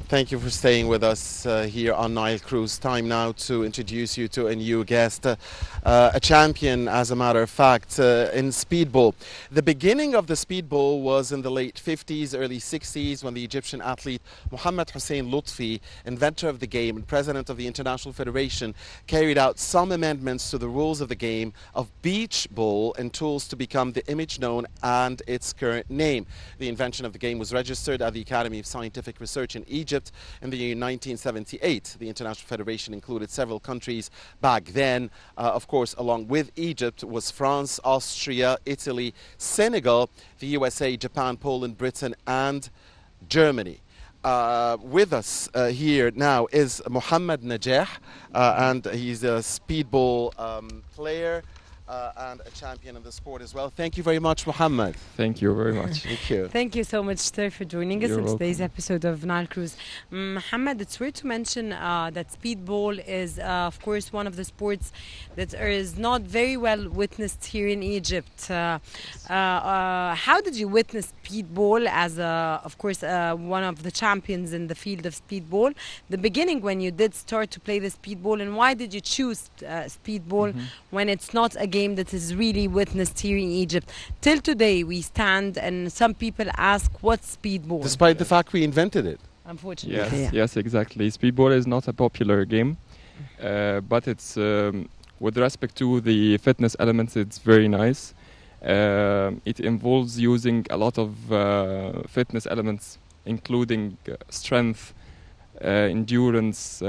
Thank you for staying with us here on Nile Cruise. Time now to introduce you to a new guest, a champion, as a matter of fact, in speedball. The beginning of the speedball was in the late 50s, early 60s, when the Egyptian athlete Mohammed Hussein Lutfi, inventor of the game and president of the International Federation, carried out some amendments to the rules of the game of beach ball and tools to become the image known and its current name. The invention of the game was registered at the Academy of Scientific Research in Egypt in the year 1978. The International Federation included several countries back then. Of course, along with Egypt was France, Austria, Italy, Senegal, the USA, Japan, Poland, Britain, and Germany. With us here now is Mohammed Najeh, and he's a speedball player and a champion in the sport as well. Thank you very much, Mohammed. Thank you very much. Thank you. Thank you so much, sir, for joining us You're in today's welcome. episode of Nile Cruise. Mohammed, it's weird to mention that speedball is, of course, one of the sports that is not very well witnessed here in Egypt. How did you witness speedball as, of course, one of the champions in the field of speedball? The beginning when you did start to play the speedball, and why did you choose speedball when it's not a game that is really witnessed here in Egypt? Till today we stand and some people ask, what's speedball? Despite the fact we invented it. Unfortunately. Yes, yes, exactly. Speedball is not a popular game, but it's with respect to the fitness elements, it's very nice. It involves using a lot of fitness elements, including strength, endurance,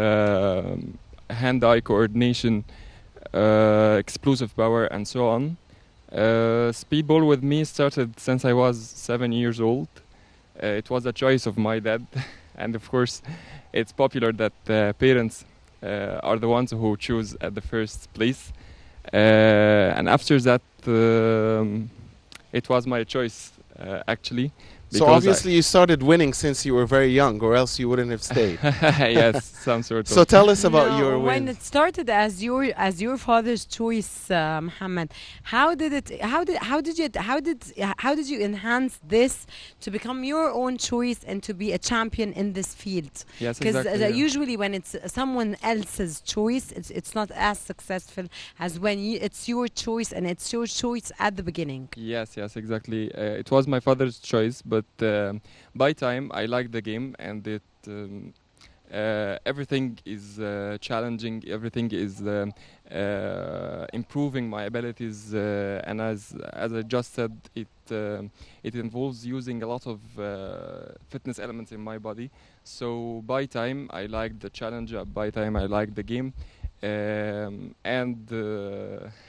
hand-eye coordination, explosive power, and so on. Speedball with me started since I was 7 years old. It was a choice of my dad, and of course it's popular that parents are the ones who choose at the first place, and after that it was my choice actually. So obviously you started winning since you were very young, or else you wouldn't have stayed. Yes, some sort of. So tell us about your when win. it started as your father's choice, Mohammed, how did you enhance this to become your own choice and to be a champion in this field? Yes, Because exactly. Yeah. usually when it's someone else's choice, it's not as successful as when it's your choice, and it's your choice at the beginning. Yes, yes, exactly. It was my father's choice, but by time I liked the game, and it everything is challenging. Everything is improving my abilities, and as I just said, it involves using a lot of fitness elements in my body. So by time I liked the challenge. By time I liked the game. And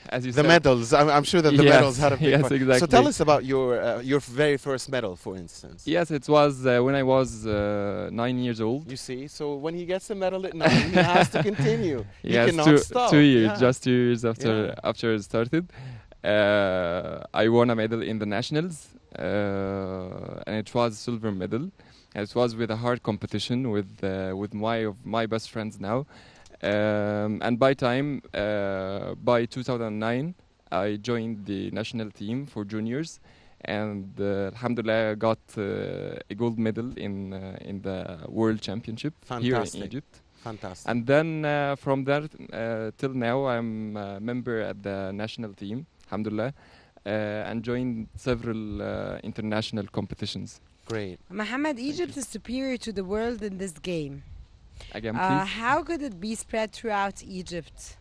as you The said, medals. I'm sure that the Yes, medals had a big yes, part. So exactly. tell us about your very first medal, for instance. yes, it was when I was 9 years old. You see, so when he gets a medal at 9, he has to continue. He Yes, cannot stop. 2 years, Yeah. just 2 years after Yeah. after it started. I won a medal in the nationals, and it was a silver medal. It was with a hard competition with my best friends now. And by 2009, I joined the national team for juniors, and alhamdulillah, I got a gold medal in the World Championship here in Fantastic. Egypt. Fantastic. And then from there till now, I'm a member at the national team, alhamdulillah, and joined several international competitions. Great. Mohammed, Egypt is superior to the world in this game. Again, please. How could it be spread throughout Egypt?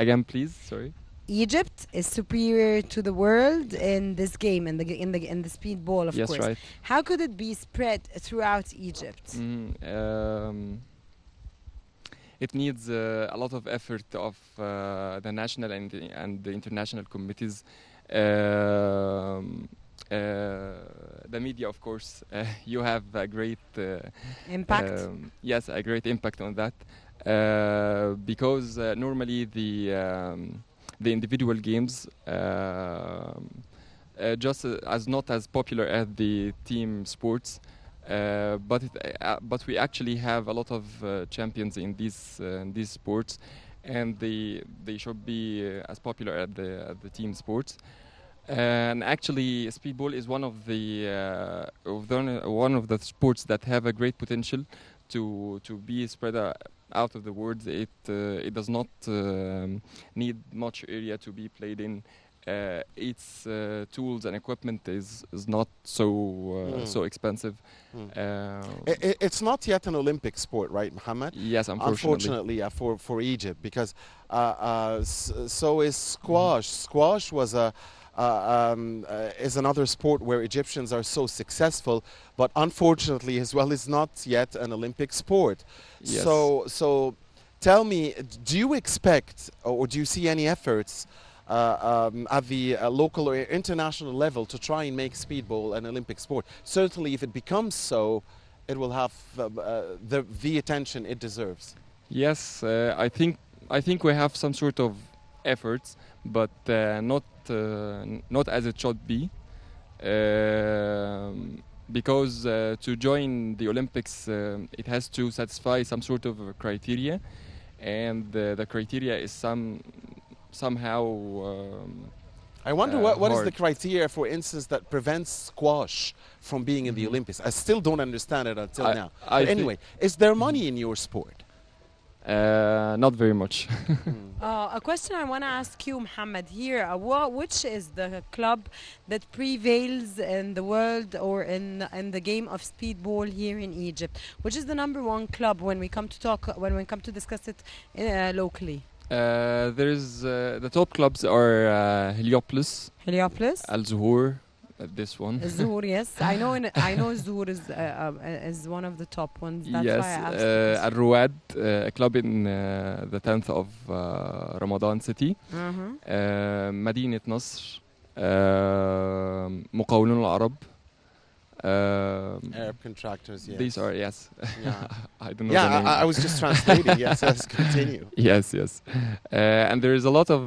Again, please. Sorry. Egypt is superior to the world in this game, in the speedball, of Yes, course. right. How could it be spread throughout Egypt? It needs a lot of effort of the national and the international committees. The media, of course, you have a great Impact? yes, a great impact on that, because normally the individual games just as not as popular as the team sports, but we actually have a lot of champions in these sports, and they should be as popular as the team sports. And actually, speedball is one of the sports that have a great potential to be spread out of the world. It does not need much area to be played in. Its tools and equipment is not so expensive. It's not yet an Olympic sport, right, Mohammed? Yes, Unfortunately, yeah, for Egypt, because so is squash. Squash was is another sport where Egyptians are so successful, but unfortunately as well is not yet an Olympic sport. Yes. So tell me, do you expect or do you see any efforts at the local or international level to try and make speedball an Olympic sport? Certainly if it becomes so, it will have the attention it deserves. Yes, I think we have some sort of efforts, but not as it should be. Because to join the Olympics, it has to satisfy some sort of criteria, and the criteria is somehow. I wonder what is the hard. criteria, for instance, that prevents squash from being in the Olympics. I still don't understand it until now. But anyway, is there money in your sport? Not very much. A question I want to ask you, Mohammed, here. Which is the club that prevails in the world or in the game of speedball here in Egypt? Which is the #1 club when we come to discuss it locally? There's the top clubs are Heliopolis, Heliopolis? Al Zuhur, this one. Zuhur, yes. I know Zuhur is one of the top ones. That's yes, why I asked. The Al Ruwad, a club in the 10th of Ramadan city. مدينة نصر, مقاولون العرب. Arab contractors, yes. These are, yes. Yeah. I don't know the name. I was just translating. Yes, let's continue. Yes. And there is a lot of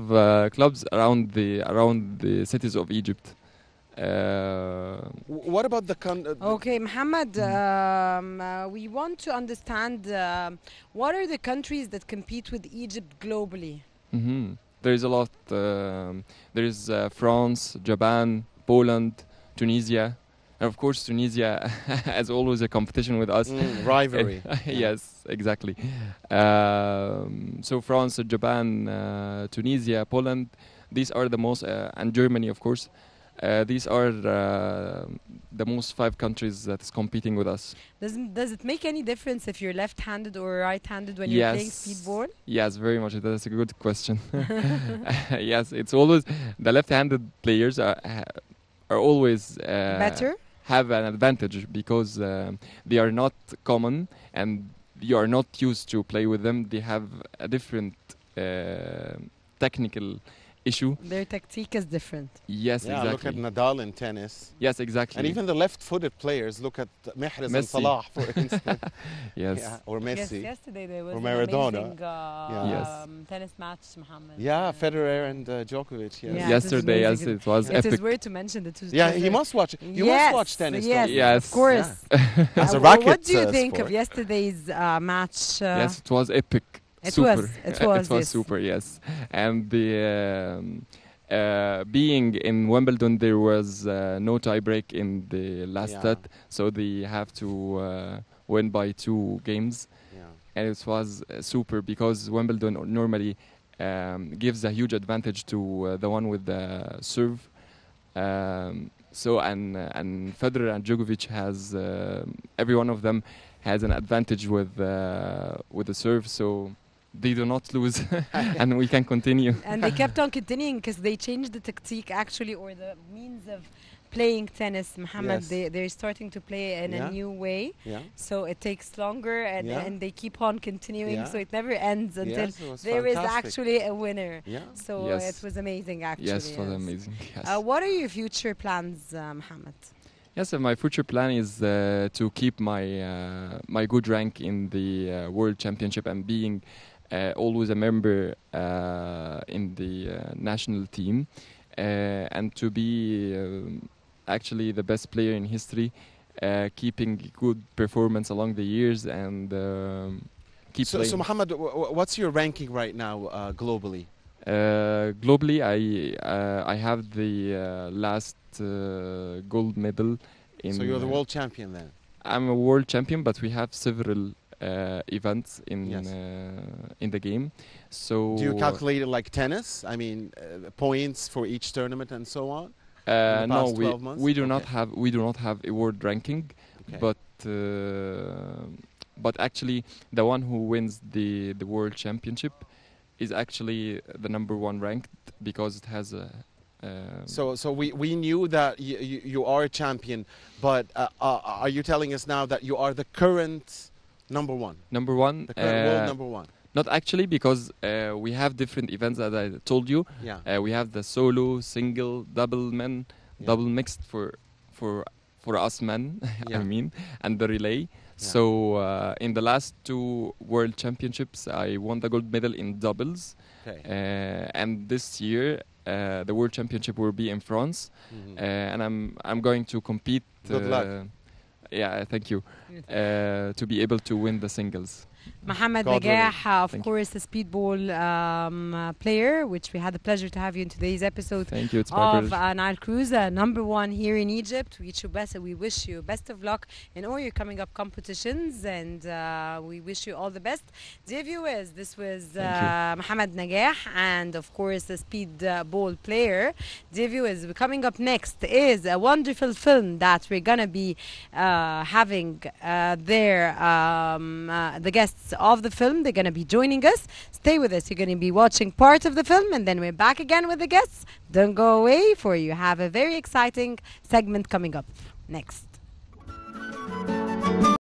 clubs around the cities of Egypt. What about the Okay, Mohammed, we want to understand what are the countries that compete with Egypt globally? There is a lot. There is France, Japan, Poland, Tunisia. And of course, Tunisia has always a competition with us. Rivalry. Yes, exactly. So France, Japan, Tunisia, Poland, these are the most, and Germany, of course. These are the most 5 countries that is competing with us. Does it make any difference if you're left-handed or right-handed when you're playing speedball? Yes, very much. That's a good question. Yes, it's always the left-handed players are always better. Have an advantage because they are not common and you are not used to play with them. They have a different technical issue. Their tactique is different. Yes, yeah, exactly. Look at Nadal in tennis. Yes, exactly. And even the left-footed players. Look at Mahrez and Salah, for instance. Yes. Yeah, or Messi. Yes, yesterday there was or an Maradona. amazing tennis match, Mohammed. Yeah, Federer and Djokovic. Yes. Yeah, yesterday, yes, it was epic. It is weird to mention the two. Yeah, he must watch. You must watch tennis. Yes, don't you? Yes, of course. Yeah. As a racket what do you think sport. of yesterday's match? Yes, it was epic. It super. was. It was. It was yes. super. Yes, and the being in Wimbledon, there was no tie break in the last set, so they have to win by 2 games. Yeah. And it was super because Wimbledon normally gives a huge advantage to the one with the serve. So and Federer and Djokovic has every one of them has an advantage with the serve, so they do not lose and we can continue. And they kept on continuing because they changed the tactique actually, or the means of playing tennis, Mohammed. Yes. They're starting to play in a new way. Yeah. So it takes longer and they keep on continuing. Yeah. So it never ends until there is actually a winner. Yeah. So it was amazing actually. Yes, it was amazing. Yes. What are your future plans, Mohammed? Yes, my future plan is to keep my good rank in the World Championship and being always a member in the national team and to be actually the best player in history, keeping good performance along the years and keep playing. So Mohammed, what's your ranking right now globally? Globally, I have the last gold medal. So you're the world champion then? I'm a world champion, but we have several events Yes. in the game. So Do you calculate it like tennis? I mean, points for each tournament and so on? In the no, past 12 months? we do not Okay. have a world ranking, Okay. but actually the one who wins the world championship is actually the number one ranked because it has a. So we knew that you are a champion, but are you telling us now that you are the current number one? Number one. The current world number one? Not actually, because we have different events as I told you. Yeah. We have the solo, single, double men, Yeah. double mixed for us men. Yeah. I mean, and the relay. So in the last two world championships, I won the gold medal in doubles. Okay. And this year, the world championship will be in France, Mhm. and I'm going to compete. Good luck. Yeah, thank you. To be able to win the singles. Mohammed God willing. Nagah, of Thank course, a speedball player, which we had the pleasure to have you in today's episode Thank you. It's my of pleasure. Nile Cruise, number one here in Egypt. We wish you best of luck in all your coming up competitions, and we wish you all the best. Dear viewers, this was Mohammed Nagah, and of course, the speedball player. Dear viewers, coming up next is a wonderful film that we're gonna be having the guests of the film. They're going to be joining us. Stay with us. You're going to be watching part of the film, and then we're back again with the guests. Don't go away, for you have a very exciting segment coming up next.